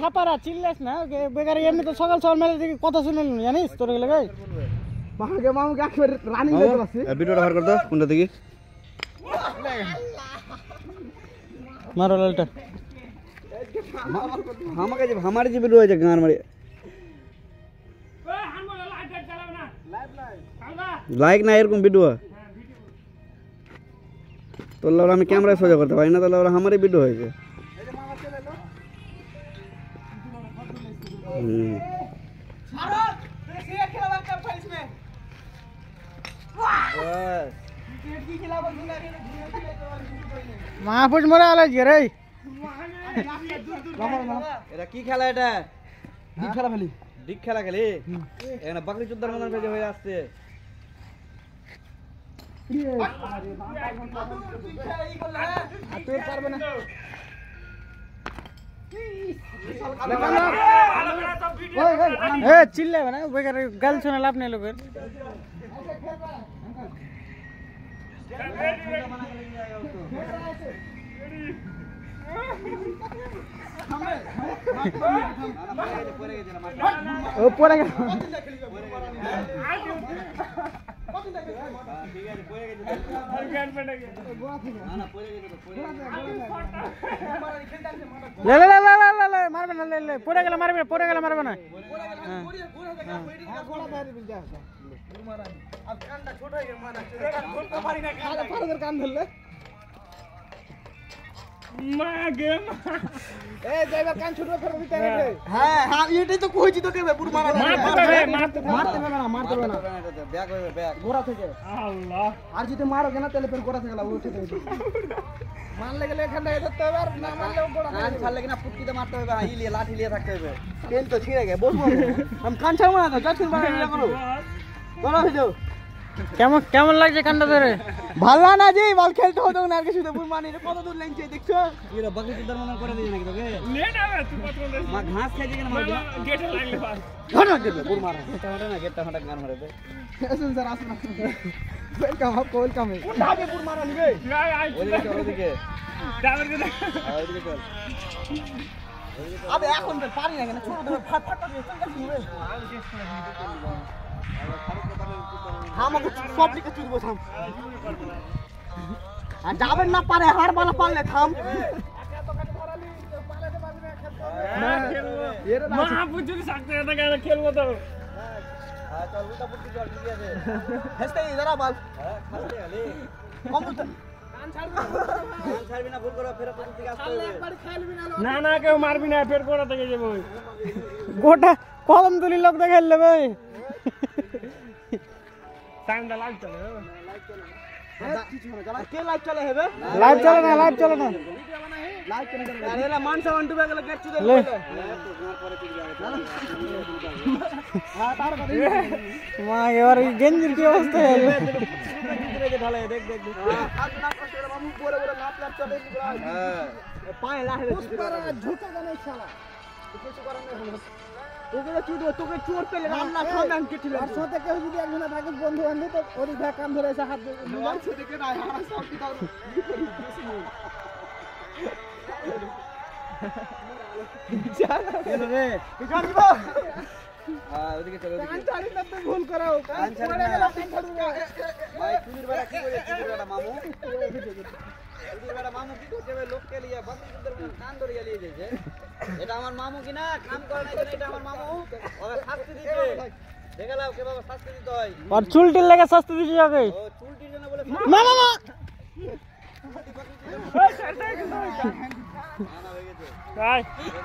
খাপারা চিল্লাস না বেকার এমনি তো সকাল সকাল মেলে দেখি কথা শুনে জানিস তোর গেলে গাই মামুকে একবার রানিং করতে পারছি ভিডিওটা ভার কর দাও কোনটা দেখি মারো লালটা আমাকে যে हमारे যে ভিডিও হয়েছে গান মারি লাইক না এরকম ভিডিও তোর লাউরা আমি ক্যামেরায় সোজা করতে পারি না তোর লাউরা আমারই ভিডিও হয়েছে মাহফুজ মরে আলো রে এটা কি খেলা এটা ডিগ খেলা খেলি ডিগ খেলা খেলি এখানে বাকরি চুদ্দার মতন ভেজে হয়ে আসছে চিল্লাবে না বেকার গাল শুনে লাভ নেই লোকের পরে গেল মারবে না পরে গেলে মারবে পরে গেলে মারবে না কান ধরলে এটাই তো কইছি তোকে আর যদি মারো কেনা তাহলে ফের গোড়া থেকে মারলে গেলে এখান থেকে ধরতে হবে আর না মারলে কান ছাড়লে কিনা ফুটকিতে মারতে হবে ইলিয়ে লাঠি লিয়ে থাকতে হবে তেল তো ছিঁড়ে গে বসবো আমি কান ছাড়বো না যাচ্ছি করো ভিডিও কেমন কেমন লাগছে কান্ডা ধরে ভালো না জি বল খেলতে হতো না আর কিছু তো বুরমানি কত দূর লাইনছে দেখছো এরা বাকি চুদার মনে করে দিই নাকি তোকে লেট হবে তুই কত মা ঘাস খাইছে কেন মারবি গেটে লাগলে বাস ধরে দেবে বুর মারা এটা হটা না গেটটা হটা গান মারে দে আসুন স্যার আসুন ওয়েলকাম আপ ওয়েলকাম কোন ভাবে বুর মারা নিবে ওইদিকে ওইদিকে ওইদিকে চল আবে এখন পারি না কেন ছোট ধরে ফাট ফাট করে চল যাচ্ছি আমাকে সব দিকে চুদবো থাম আর যাবেন না পারে হার বালা পারলে থাম মাহফুজ যদি সাকতে এটা কেন খেলবো তো হ্যাঁ চল উল্টা পুটি চল ঠিক আছে হেসতে জরা বল হ্যাঁ খাসতে আলে কম তো কান ছাড়বি না ভুল করে ফের প্রতি দিকে আসতে হবে একবার খেলবি না না কেউ মারবি না ফের কোড়া থেকে যাবে গোটা কলম তুলি লোক দেখে নেবে টাইমটা লাইভ চলে লাইভ চলে কে লাইভ চলে হবে লাইভ চলে না লাইভ চলে না লাইভ চলে না আরে এলা মান সামান ডুবে গেল গেট চুদে লে তোমার পরে চুদ যাবে হ্যাঁ তার কথা মা এবার গেঞ্জির কি অবস্থা হলো ভিতরে যে ঢালে দেখ দেখ হাত না কষ্ট করে মামু পরে পরে লাভ লাভ চলে হ্যাঁ পায়ে লাহে ঝুঁকা জানে শালা কিছু করার নেই তোকে চুদ তোকে চোর পেলে রান্না খাওয়ান কেছিল আর সাথে কেউ যদি একজন থাকে বন্ধু বান্ধব তো ওই ভাই কান ধরে এসে হাত মোবাইল সাথে কে নাই হারা সব কি দাও রে কান দিব হ্যাঁ ওদিকে চলো কান ছাড়ি না তো ভুল করাও কান ছাড়ি না ভাই চুরির বেলা কি করে চুরির বেলা মামু চুরির বেলা মামু কি করছে লোক কে লিয়া বাকিদের কান ধরে গেলিয়ে যাচ্ছে এটা আমার মামু কি না কাম করে না এটা আমার মামু ওকে শাস্তি দিতে দেখালাও কে বাবা শাস্তি দিতে হয় আর চুলটির লাগা শাস্তি দিতে হবে ও চুলটির জন্য বলে না না না ওই ছাড় দে না না হয়ে গেছে ভাই